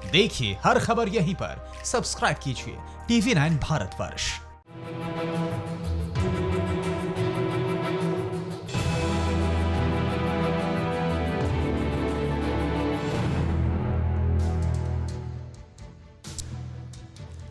देखिए हर खबर यहीं पर। सब्सक्राइब कीजिए TV9 भारतवर्ष।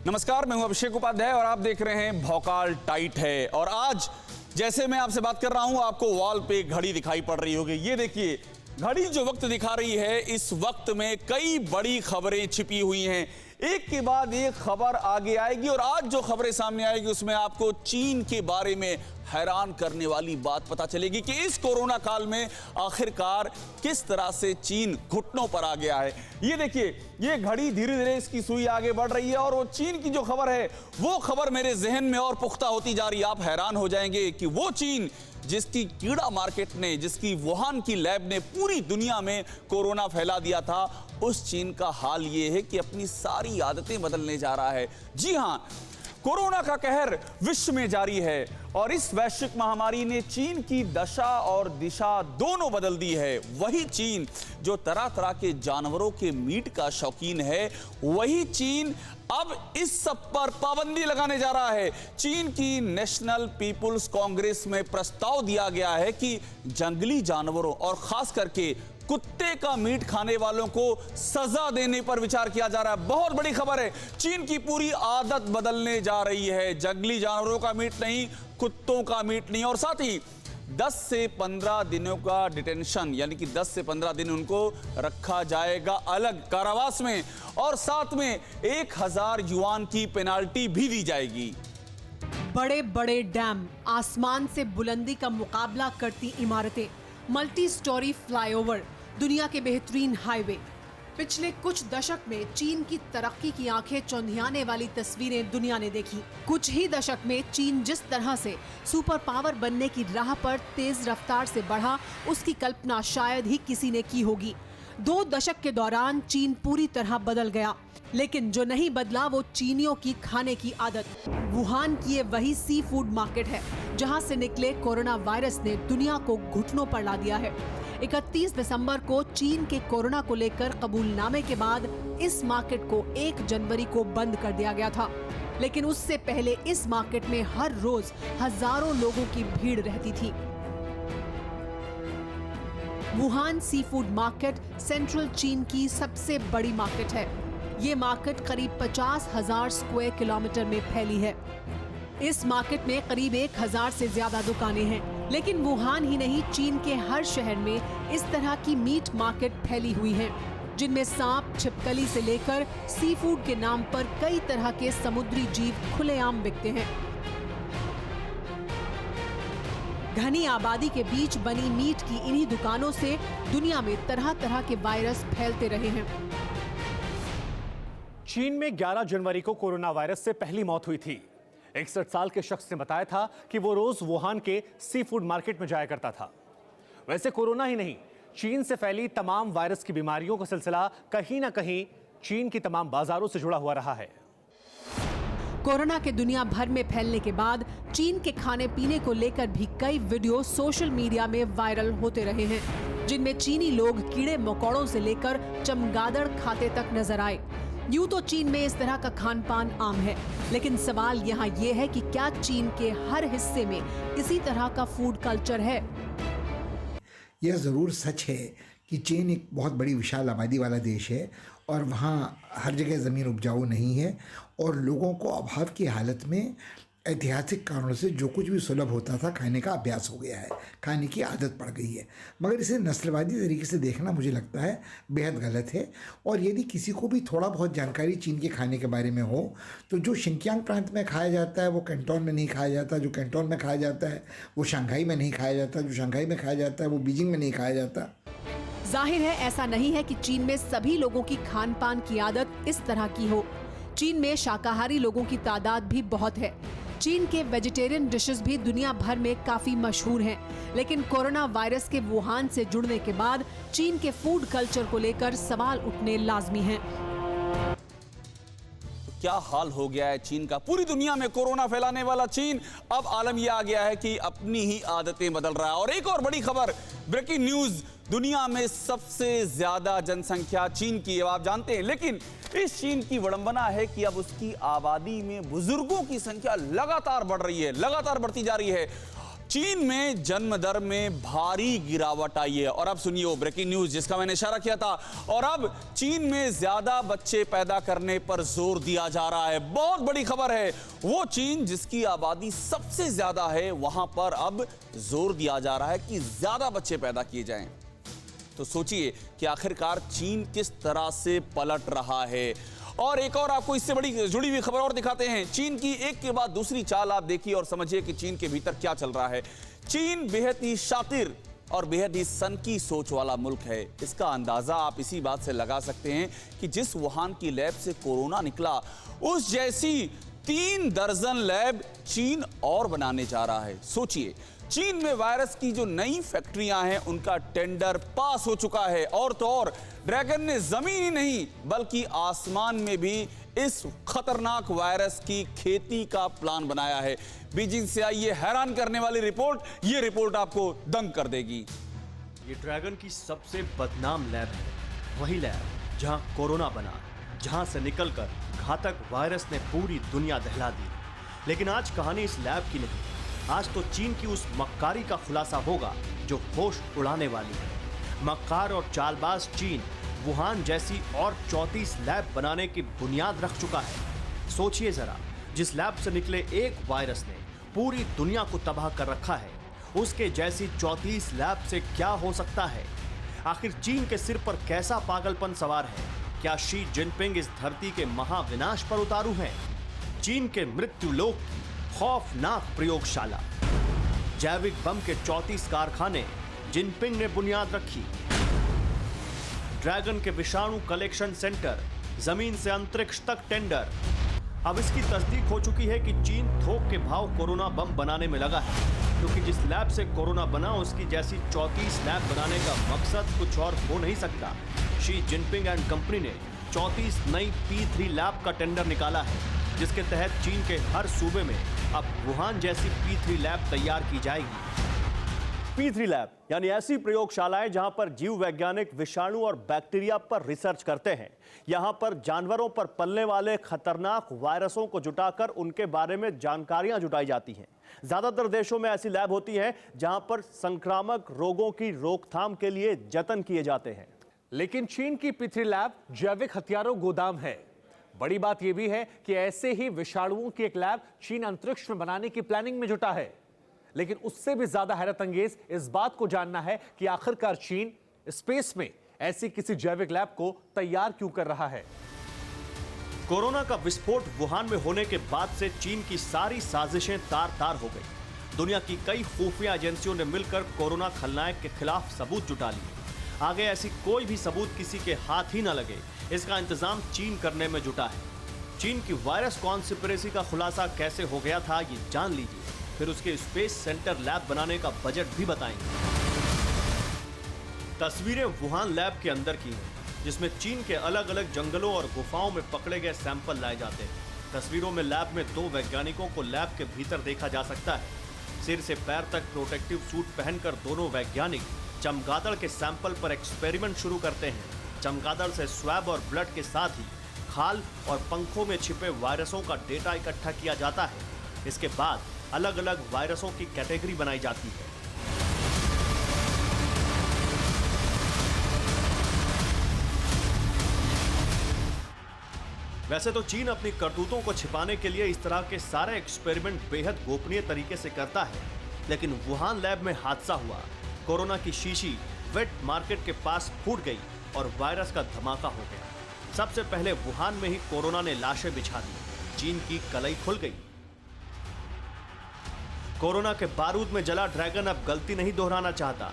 नमस्कार, मैं हूं अभिषेक उपाध्याय और आप देख रहे हैं भौकाल टाइट है। और आज जैसे मैं आपसे बात कर रहा हूं, आपको वॉल पे घड़ी दिखाई पड़ रही होगी। ये देखिए, घड़ी जो वक्त दिखा रही है, इस वक्त में कई बड़ी खबरें छिपी हुई हैं। एक के बाद एक खबर आगे आएगी और आज जो खबरें सामने आएगी उसमें आपको चीन के बारे में हैरान करने वाली बात पता चलेगी कि इस कोरोना काल में आखिरकार किस तरह से चीन घुटनों पर आ गया है। ये देखिए, ये घड़ी धीरे धीरे इसकी सुई आगे बढ़ रही है और वो चीन की जो खबर है वो खबर मेरे जहन में और पुख्ता होती जा रही है। आप हैरान हो जाएंगे कि वो चीन जिसकी कीड़ा मार्केट ने, जिसकी वुहान की लैब ने पूरी दुनिया में कोरोना फैला दिया था, उस चीन का हाल ये है कि अपनी सारी आदतें बदलने जा रहा है। जी हां, कोरोना का कहर विश्व में जारी है और इस वैश्विक महामारी ने चीन की दशा और दिशा दोनों बदल दी है। वही चीन जो तरह तरह के जानवरों के मीट का शौकीन है, वही चीन अब इस सब पर पाबंदी लगाने जा रहा है। चीन की नेशनल पीपुल्स कांग्रेस में प्रस्ताव दिया गया है कि जंगली जानवरों और खास करके कुत्ते का मीट खाने वालों को सजा देने पर विचार किया जा रहा है। बहुत बड़ी खबर है, चीन की पूरी आदत बदलने जा रही है। जंगली जानवरों का मीट नहीं, कुत्तों का मीट नहीं, और साथ ही 10 से 15 दिनों का डिटेंशन, यानी कि 10 से 15 दिन उनको रखा जाएगा अलग कारावास में, और साथ में 1000 युआन की पेनाल्टी भी दी जाएगी। बड़े बड़े डैम, आसमान से बुलंदी का मुकाबला करती इमारतें, मल्टी स्टोरी फ्लाईओवर, दुनिया के बेहतरीन हाईवे। पिछले कुछ दशक में चीन की तरक्की की आंखें चौंधियाने वाली तस्वीरें दुनिया ने देखी। कुछ ही दशक में चीन जिस तरह से सुपर पावर बनने की राह पर तेज रफ्तार से बढ़ा, उसकी कल्पना शायद ही किसी ने की होगी। 2 दशक के दौरान चीन पूरी तरह बदल गया, लेकिन जो नहीं बदला वो चीनियों की खाने की आदत। वुहान की ये वही सी फूड मार्केट है जहां से निकले कोरोना वायरस ने दुनिया को घुटनों पर ला दिया है। 31 दिसंबर को चीन के कोरोना को लेकर कबूलनामे के बाद इस मार्केट को 1 जनवरी को बंद कर दिया गया था, लेकिन उससे पहले इस मार्केट में हर रोज हजारों लोगों की भीड़ रहती थी। Wuhan sea food market central चीन की सबसे बड़ी मार्केट है। ये मार्केट करीब 50,000 स्क्वायर किलोमीटर में फैली है। इस मार्केट में करीब 1000 से ज्यादा दुकानें हैं, लेकिन वुहान ही नहीं, चीन के हर शहर में इस तरह की मीट मार्केट फैली हुई है, जिनमें सांप, छिपकली से लेकर सी फूड के नाम पर कई तरह के समुद्री जीव खुलेआम बिकते हैं। घनी आबादी के बीच बनी मीट की इन्हीं दुकानों से दुनिया में तरह तरह के वायरस फैलते रहे हैं। चीन में 11 जनवरी को कोरोना वायरस से पहली मौत हुई थी। 61 साल के शख्स ने बताया था कि वो रोज वुहान के सी फूड मार्केट में जाया करता था। वैसे कोरोना ही नहीं, चीन से फैली तमाम वायरस की बीमारियों का सिलसिला कहीं ना कहीं चीन की तमाम बाजारों से जुड़ा हुआ रहा है। कोरोना के दुनिया भर में फैलने के बाद चीन के खाने पीने को लेकर भी कई वीडियो सोशल मीडिया में वायरल होते रहे हैं, जिनमें चीनी लोग कीड़े मकोड़ों से लेकर चमगादड़ खाते तक नजर आए। यूं तो चीन में इस तरह का खान पान आम है, लेकिन सवाल यहाँ ये है कि क्या चीन के हर हिस्से में इसी तरह का फूड कल्चर है? यह ज़रूर सच है कि चीन एक बहुत बड़ी विशाल आबादी वाला देश है और वहाँ हर जगह ज़मीन उपजाऊ नहीं है और लोगों को अभाव की हालत में ऐतिहासिक कारणों से जो कुछ भी सुलभ होता था खाने का अभ्यास हो गया है, खाने की आदत पड़ गई है। मगर इसे नस्लवादी तरीके से देखना मुझे लगता है बेहद गलत है। और यदि किसी को भी थोड़ा बहुत जानकारी चीन के खाने के बारे में हो तो जो शिनकियांग प्रांत में खाया जाता है वो कैंटोन में नहीं खाया जाता, जो कैंटोन में खाया जाता है वो शंघाई में नहीं खाया जाता, जो शंघाई में खाया जाता है वो बीजिंग में नहीं खाया जाता। जाहिर है ऐसा नहीं है कि चीन में सभी लोगों की खान पान की आदत इस तरह की हो। चीन में शाकाहारी लोगों की तादाद भी बहुत है। चीन के वेजिटेरियन डिशेस भी दुनिया भर में काफी मशहूर हैं, लेकिन कोरोना वायरस के वुहान से जुड़ने के बाद चीन के फूड कल्चर को लेकर सवाल उठने लाजमी हैं। क्या हाल हो गया है चीन का। पूरी दुनिया में कोरोना फैलाने वाला चीन, अब आलम यह आ गया है कि अपनी ही आदतें बदल रहा है। और एक और बड़ी खबर, ब्रेकिंग न्यूज, दुनिया में सबसे ज्यादा जनसंख्या चीन की है, आप जानते हैं। लेकिन इस चीन की विडंबना है कि अब उसकी आबादी में बुजुर्गों की संख्या लगातार बढ़ रही है, लगातार बढ़ती जा रही है। चीन में जन्म दर में भारी गिरावट आई है। और अब सुनिए वो ब्रेकिंग न्यूज जिसका मैंने इशारा किया था। और अब चीन में ज्यादा बच्चे पैदा करने पर जोर दिया जा रहा है। बहुत बड़ी खबर है। वो चीन जिसकी आबादी सबसे ज्यादा है, वहां पर अब जोर दिया जा रहा है कि ज्यादा बच्चे पैदा किए जाएं। तो सोचिए कि आखिरकार चीन किस तरह से पलट रहा है। और एक और आपको इससे बड़ी जुड़ी हुई खबर और दिखाते हैं। चीन की एक के बाद दूसरी चाल आप देखिए और समझिए कि चीन के भीतर क्या चल रहा है। चीन बेहद ही शातिर और बेहद ही सनकी सोच वाला मुल्क है। इसका अंदाजा आप इसी बात से लगा सकते हैं कि जिस वुहान की लैब से कोरोना निकला, उस जैसी 3 दर्जन लैब चीन और बनाने जा रहा है। सोचिए, चीन में वायरस की जो नई फैक्ट्रियां हैं उनका टेंडर पास हो चुका है। और तो और ड्रैगन ने जमीन ही नहीं बल्कि आसमान में भी इस खतरनाक वायरस की खेती का प्लान बनाया है। बीजिंग से आई ये हैरान करने वाली रिपोर्ट, ये रिपोर्ट आपको दंग कर देगी। ये ड्रैगन की सबसे बदनाम लैब है, वही लैब जहां कोरोना बना, जहां से निकलकर घातक वायरस ने पूरी दुनिया दहला दी। लेकिन आज कहानी इस लैब की नहीं, आज तो चीन की उस मक्कारी का खुलासा होगा जो होश उड़ाने वाली है। मक्कार और चालबाज चीन वुहान जैसी और 34 लैब बनाने की बुनियाद रख चुका है। सोचिए जरा, जिस लैब से निकले एक वायरस ने पूरी दुनिया को तबाह कर रखा है, उसके जैसी 34 लैब से क्या हो सकता है। आखिर चीन के सिर पर कैसा पागलपन सवार है? क्या शी जिनपिंग इस धरती के महाविनाश पर उतारू है? चीन के मृत्यु लोक की खौफनाक प्रयोगशाला, जैविक बम के 34 कारखाने जिनपिंग ने बुनियाद रखी। ड्रैगन के विषाणु कलेक्शन सेंटर, जमीन से अंतरिक्ष तक टेंडर। अब इसकी तस्दीक हो चुकी है कि चीन थोक के भाव कोरोना बम बनाने में लगा है, क्योंकि जिस लैब से कोरोना बना उसकी जैसी 34 लैब बनाने का मकसद कुछ और हो नहीं सकता। शी जिनपिंग एंड कंपनी ने 34 नई P3 लैब का टेंडर निकाला है, जिसके तहत चीन के हर सूबे में अब वुहान जैसी P3 लैब तैयार की जाएगी। P3 लैब यानी ऐसी प्रयोगशालाएं जहां पर जीव वैज्ञानिक विषाणु और बैक्टीरिया पर रिसर्च करते हैं। यहां पर जानवरों पर पलने वाले खतरनाक वायरसों को जुटाकर उनके बारे में जानकारियां जुटाई जाती हैं। ज्यादातर देशों में ऐसी लैब होती हैं जहां पर संक्रामक रोगों की रोकथाम के लिए जतन किए जाते हैं। लेकिन चीन की P3 लैब जैविक हथियारों गोदाम है। बड़ी बात यह भी है कि ऐसे ही विषाणुओं की एक लैब चीन अंतरिक्ष में बनाने की प्लानिंग में जुटा है। लेकिन उससे भी ज्यादा हैरत अंगेज इस बात को जानना है कि आखिरकार चीन स्पेस में ऐसी किसी जैविक लैब को तैयार क्यों कर रहा है। कोरोना का विस्फोट वुहान में होने के बाद से चीन की सारी साजिशें तार-तार हो गई। दुनिया की कई खुफिया एजेंसियों ने मिलकर कोरोना खलनायक के खिलाफ सबूत जुटा लिए। आगे ऐसी कोई भी सबूत किसी के हाथ ही न लगे, इसका इंतजाम चीन करने में जुटा है। चीन की वायरस कॉन्स्पिरेसी का खुलासा कैसे हो गया था, ये जान लीजिए, फिर उसके स्पेस सेंटर लैब बनाने का बजट भी बताएंगे। तस्वीरें वुहान लैब के अंदर की हैं, जिसमें चीन के अलग अलग जंगलों और गुफाओं में पकड़े गए सैंपल लाए जाते हैं। तस्वीरों में लैब में 2 वैज्ञानिकों को लैब के भीतर देखा जा सकता है। सिर से पैर तक प्रोटेक्टिव सूट पहनकर दोनों वैज्ञानिक चमगादड़ के सैंपल पर एक्सपेरिमेंट शुरू करते हैं। चमगादड़ से स्वैब और ब्लड के साथ ही खाल और पंखों में छिपे वायरसों का डेटा इकट्ठा किया जाता है। इसके बाद अलग अलग वायरसों की कैटेगरी बनाई जाती है। वैसे तो चीन अपनी करतूतों को छिपाने के लिए इस तरह के सारे एक्सपेरिमेंट बेहद गोपनीय तरीके से करता है, लेकिन वुहान लैब में हादसा हुआ। कोरोना की शीशी वेट मार्केट के पास फूट गई और वायरस का धमाका हो गया। सबसे पहले वुहान में ही कोरोना ने लाशें बिछा दी। चीन की कलई खुल गई। कोरोना के बारूद में जला ड्रैगन अब गलती नहीं दोहराना चाहता।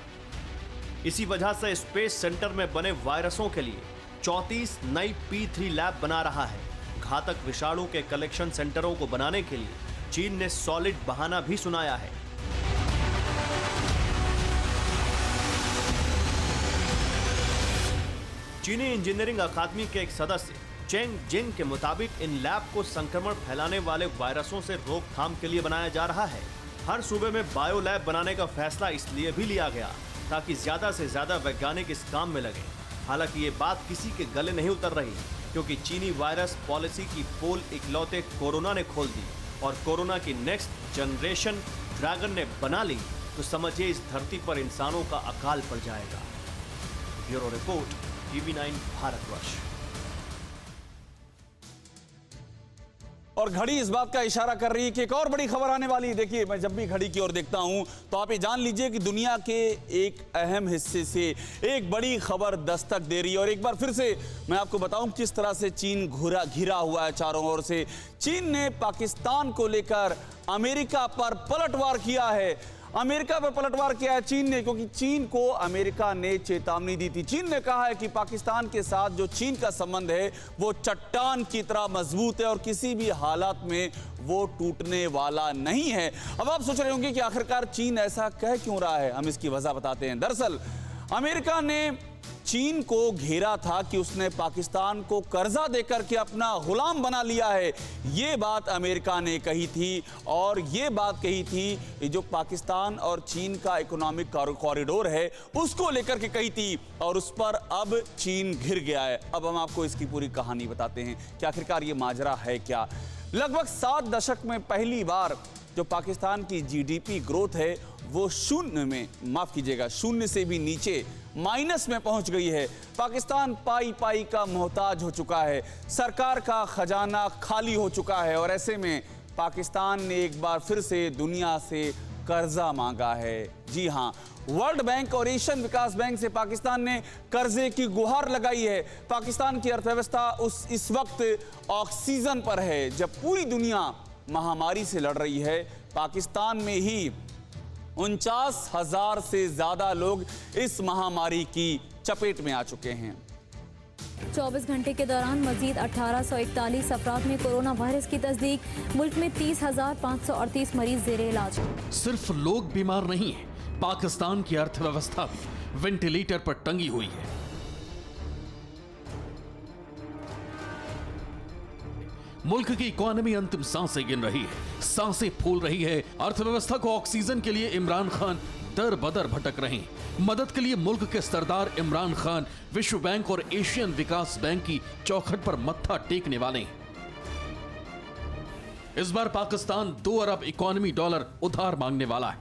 इसी वजह से स्पेस सेंटर में बने वायरसों के लिए 34 नई P3 लैब बना रहा है। घातक विषाणु के कलेक्शन सेंटरों को बनाने के लिए चीन ने सॉलिड बहाना भी सुनाया है। चीनी इंजीनियरिंग अकादमी के एक सदस्य चेंग जिंग के मुताबिक इन लैब को संक्रमण फैलाने वाले वायरसों से रोकथाम के लिए बनाया जा रहा है। हर सूबे में बायो लैब बनाने का फैसला इसलिए भी लिया गया ताकि ज्यादा से ज्यादा वैज्ञानिक इस काम में लगे। हालांकि ये बात किसी के गले नहीं उतर रही, क्योंकि चीनी वायरस पॉलिसी की पोल इकलौते कोरोना ने खोल दी और कोरोना की नेक्स्ट जनरेशन ड्रैगन ने बना ली, तो समझिए इस धरती पर इंसानों का अकाल पड़ जाएगा। Bureau report, TV9 Bharatvarsh. और घड़ी इस बात का इशारा कर रही है कि एक और बड़ी खबर आने वाली है। देखिए, मैं जब भी घड़ी की ओर देखता हूं तो आप ये जान लीजिए कि दुनिया के एक अहम हिस्से से एक बड़ी खबर दस्तक दे रही है। और एक बार फिर से मैं आपको बताऊं किस तरह से चीन घिरा हुआ है चारों ओर से। चीन ने पाकिस्तान को लेकर अमेरिका पर पलटवार किया है। अमेरिका पर पलटवार किया है चीन ने, क्योंकि चीन को अमेरिका ने चेतावनी दी थी। चीन ने कहा है कि पाकिस्तान के साथ जो चीन का संबंध है वो चट्टान की तरह मजबूत है और किसी भी हालात में वो टूटने वाला नहीं है। अब आप सोच रहे होंगे कि आखिरकार चीन ऐसा कह क्यों रहा है, हम इसकी वजह बताते हैं। दरअसल अमेरिका ने चीन को घेरा था कि उसने पाकिस्तान को कर्जा देकर के अपना गुलाम बना लिया है। ये बात अमेरिका ने कही थी और ये बात कही थी जो पाकिस्तान और चीन का इकोनॉमिक कॉरिडोर है उसको लेकर के कही थी, और उस पर अब चीन घिर गया है। अब हम आपको इसकी पूरी कहानी बताते हैं कि आखिरकार ये माजरा है क्या। लगभग 7 दशक में पहली बार जो पाकिस्तान की जीडीपी ग्रोथ है वो शून्य से भी नीचे माइनस में पहुंच गई है। पाकिस्तान पाई का मोहताज हो चुका है, सरकार का खजाना खाली हो चुका है और ऐसे में पाकिस्तान ने एक बार फिर से दुनिया से कर्जा मांगा है। जी हां, वर्ल्ड बैंक और एशियन विकास बैंक से पाकिस्तान ने कर्जे की गुहार लगाई है। पाकिस्तान की अर्थव्यवस्था इस वक्त ऑक्सीजन पर है। जब पूरी दुनिया महामारी से लड़ रही है, पाकिस्तान में ही 49,000 से ज्यादा लोग इस महामारी की चपेट में आ चुके हैं। 24 घंटे के दौरान मजीद 1841 अफराद में कोरोना वायरस की तस्दीक। मुल्क में 30,538 मरीज जेर इलाज। सिर्फ लोग बीमार नहीं है, पाकिस्तान की अर्थव्यवस्था भी वेंटिलेटर पर टंगी हुई है। मुल्क की इकोनॉमी अंतिम सांसें गिन रही है, सांसें फूल रही है। अर्थव्यवस्था को ऑक्सीजन के लिए इमरान खान दर बदर भटक रहे हैं। मदद के लिए मुल्क के सरदार इमरान खान विश्व बैंक और एशियन विकास बैंक की चौखट पर मत्था टेकने वाले हैं। इस बार पाकिस्तान 2 अरब इकोनॉमी डॉलर उधार मांगने वाला है।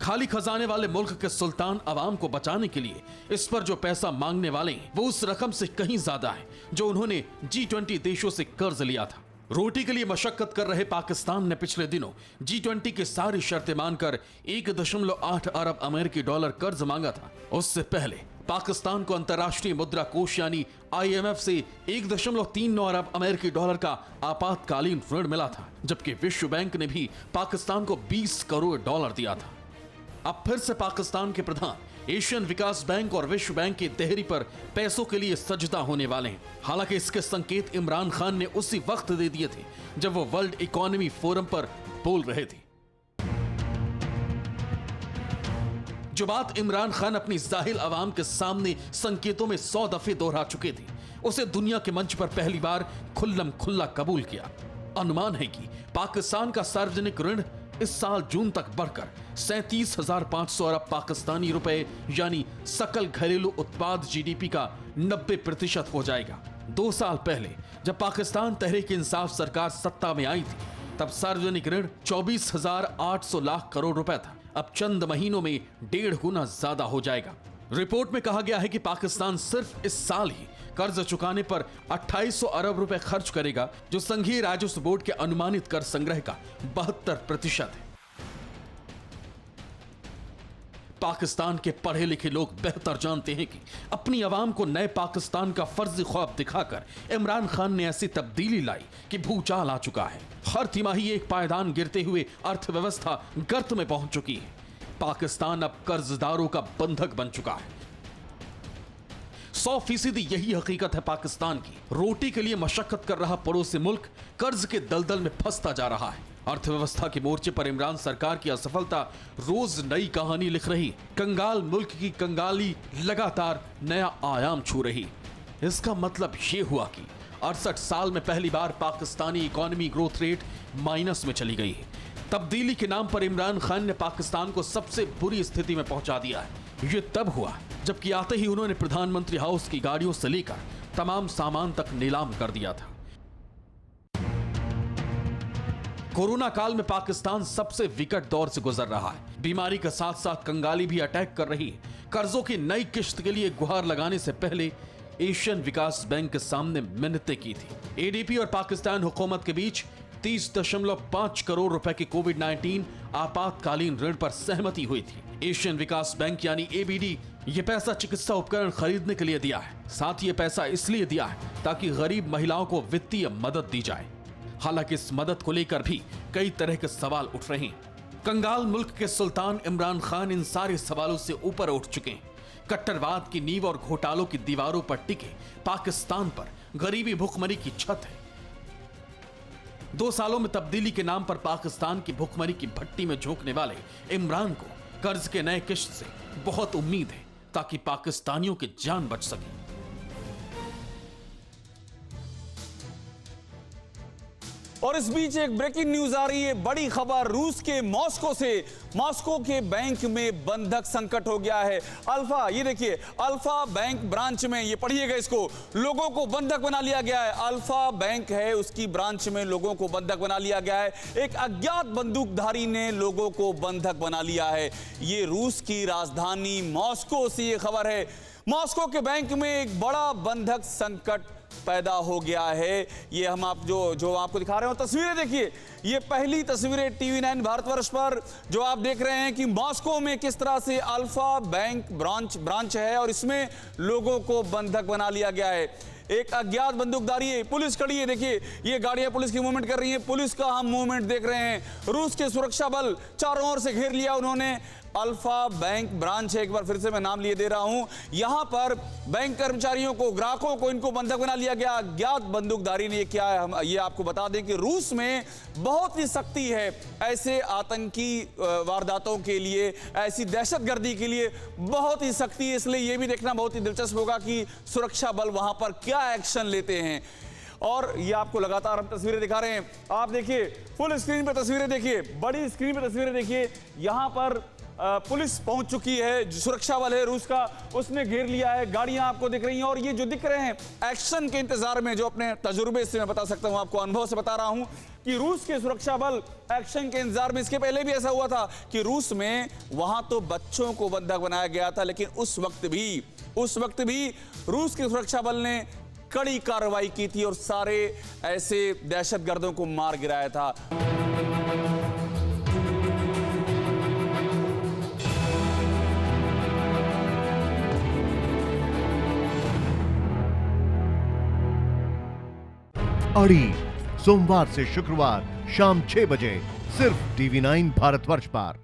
खाली खजाने वाले मुल्क के सुल्तान अवाम को बचाने के लिए इस पर जो पैसा मांगने वाले हैं वो उस रकम से कहीं ज्यादा है जो उन्होंने G20 देशों से कर्ज लिया था। रोटी के लिए मशक्कत कर रहे पाकिस्तान ने पिछले दिनों G20 की सारी शर्तें मानकर 1.8 अरब अमेरिकी डॉलर कर्ज मांगा था। उससे पहले पाकिस्तान को अंतर्राष्ट्रीय मुद्रा कोष यानी IMF से 1.39 अरब अमेरिकी डॉलर का आपातकालीन ऋण मिला था, जबकि विश्व बैंक ने भी पाकिस्तान को 20 करोड़ डॉलर दिया था। अब फिर से पाकिस्तान के प्रधान एशियन विकास बैंक और विश्व बैंक की देहरी पर पैसों के लिए सजदा होने वाले हैं। हालांकि इसके संकेत इमरान खान ने उसी वक्त दे दिए थे जब वो वर्ल्ड इकोनॉमी फोरम पर बोल रहे थे। जो बात इमरान खान अपनी जाहिल आवाम के सामने संकेतों में 100 दफे दोहरा चुके थे, उसे दुनिया के मंच पर पहली बार खुल्लम खुल्ला कबूल किया। अनुमान है कि पाकिस्तान का सार्वजनिक ऋण इस साल जून तक बढ़कर 37,500 अरब पाकिस्तानी रुपए यानी सकल घरेलू उत्पाद GDP का 90% हो जाएगा। 2 साल पहले जब पाकिस्तान तहरीक इंसाफ सरकार सत्ता में आई थी तब सार्वजनिक ऋण 24,800 लाख करोड़ रुपए था। अब चंद महीनों में 1.5 गुना ज्यादा हो जाएगा। रिपोर्ट में कहा गया है कि पाकिस्तान सिर्फ इस साल ही कर्ज चुकाने पर 2800 अरब रुपए खर्च करेगा, जो संघीय राजस्व बोर्ड के अनुमानित कर संग्रह का 72% है। पाकिस्तान के पढ़े लिखे लोग बेहतर जानते हैं कि अपनी आवाम को नए पाकिस्तान का फर्जी ख्वाब दिखाकर इमरान खान ने ऐसी तब्दीली लाई कि भूचाल आ चुका है। हर तिमाही एक पायदान गिरते हुए अर्थव्यवस्था गर्त में पहुंच चुकी है। पाकिस्तान अब कर्जदारों का बंधक बन चुका है। 100% यही हकीकत है पाकिस्तान की। रोटी के लिए मशक्कत कर रहा पड़ोसी मुल्क कर्ज के दलदल में फंसता जा रहा है। अर्थव्यवस्था के मोर्चे पर इमरान सरकार की असफलता रोज नई कहानी लिख रही। कंगाल मुल्क की कंगाली लगातार नया आयाम छू रही। इसका मतलब ये हुआ कि 68 साल में पहली बार Pakistani economy growth rate minus में चली गई है। तब्दीली के नाम पर इमरान खान ने पाकिस्तान को सबसे बुरी स्थिति में पहुंचा दिया है। ये तब हुआ जबकि आते ही उन्होंने प्रधानमंत्री हाउस की गाड़ियों से लेकर तमाम सामान तक नीलाम कर दिया था। कोरोना काल में पाकिस्तान सबसे विकट दौर से गुजर रहा है। बीमारी के साथ साथ कंगाली भी अटैक कर रही है। कर्जों की नई किश्त के लिए गुहार लगाने से पहले एशियन विकास बैंक के सामने मिन्नतें की थी। एडीपी और पाकिस्तान हुकूमत के बीच 30.5 करोड़ रुपए के कोविड-19 आपातकालीन ऋण पर सहमति हुई थी। एशियन विकास बैंक यानी एबीडी ये पैसा चिकित्सा उपकरण खरीदने के लिए दिया है। साथ ही ये पैसा इसलिए दिया है ताकि गरीब महिलाओं को वित्तीय मदद दी जाए। हालांकि इस मदद को लेकर भी कई तरह के सवाल उठ रहे हैं। कंगाल मुल्क के सुल्तान इमरान खान इन सारे सवालों से ऊपर उठ चुके हैं। कट्टरवाद की नींव और घोटालों की दीवारों पर टिके पाकिस्तान पर गरीबी भुखमरी की छत है। 2 सालों में तब्दीली के नाम पर पाकिस्तान की भुखमरी की भट्टी में झोंकने वाले इमरान को कर्ज के नए किश्त से बहुत उम्मीद है ताकि पाकिस्तानियों की जान बच सके। और इस बीच एक ब्रेकिंग न्यूज आ रही है, बड़ी खबर रूस के मॉस्को से। मॉस्को के बैंक में बंधक संकट हो गया है। अल्फा, ये देखिए, अल्फा बैंक ब्रांच में, ये पढ़िएगा इसको, लोगों को बंधक बना लिया गया है। अल्फा बैंक है, उसकी ब्रांच में लोगों को बंधक बना लिया गया है। एक अज्ञात बंदूकधारी ने लोगों को बंधक बना लिया है। ये रूस की राजधानी मॉस्को से ये खबर है। मॉस्को के बैंक में एक बड़ा बंधक संकट पैदा हो गया है। ये हम आप जो आपको दिखा रहे हो तस्वीरें देखिए, ये पहली तस्वीरें टीवी 9 भारतवर्ष पर जो आप देख रहे हैं कि मॉस्को में किस तरह से अल्फा बैंक ब्रांच है और इसमें लोगों को बंधक बना लिया गया है। एक अज्ञात बंदूकधारी है, पुलिस खड़ी है, देखिए ये गाड़ियां पुलिस की मूवमेंट कर रही हैं। पुलिस का हम मूवमेंट देख रहे हैं। रूस के सुरक्षा बल चारों ओर से घेर लिया उन्होंने। अल्फा बैंक ब्रांच है, एक बार फिर से मैं नाम लिए दे रहा हूं। यहां पर बैंक कर्मचारियों को, ग्राहकों को, इनको बंधक बना लिया गया। अज्ञात बंदूकधारी ने किया है। हम ये आपको बता दें कि रूस में बहुत ही सख्ती है ऐसे आतंकी वारदातों के लिए, ऐसी दहशतगर्दी के लिए बहुत ही सख्ती है। इसलिए यह भी देखना बहुत ही दिलचस्प होगा कि सुरक्षा बल वहां पर क्या एक्शन लेते हैं। और ये आपको लगातार हम तस्वीरें दिखा रहे हैं। आप देखिए, फुल स्क्रीन पे तस्वीरें देखिए, बड़ी स्क्रीन पे तस्वीरें देखिए। यहां पर पुलिस पहुंच चुकी है, सुरक्षा बल है रूस का, उसने घेर लिया है। गाड़ियां आपको दिख रही हैं और ये जो दिख रहे हैं एक्शन के इंतजार में, जो अपने तजुर्बे से मैं बता सकता हूं, आपको अनुभव से बता रहा हूं कि रूस के सुरक्षा बल एक्शन के इंतजार में। इसके पहले भी ऐसा हुआ था कि रूस में वहां तो बच्चों को बंधक बनाया गया था, लेकिन उस वक्त भी रूस के सुरक्षा बल ने कड़ी कार्रवाई की थी और सारे ऐसे दहशतगर्दों को मार गिराया था। अड़ी सोमवार से शुक्रवार शाम 6 बजे सिर्फ टीवी 9 भारतवर्ष पर।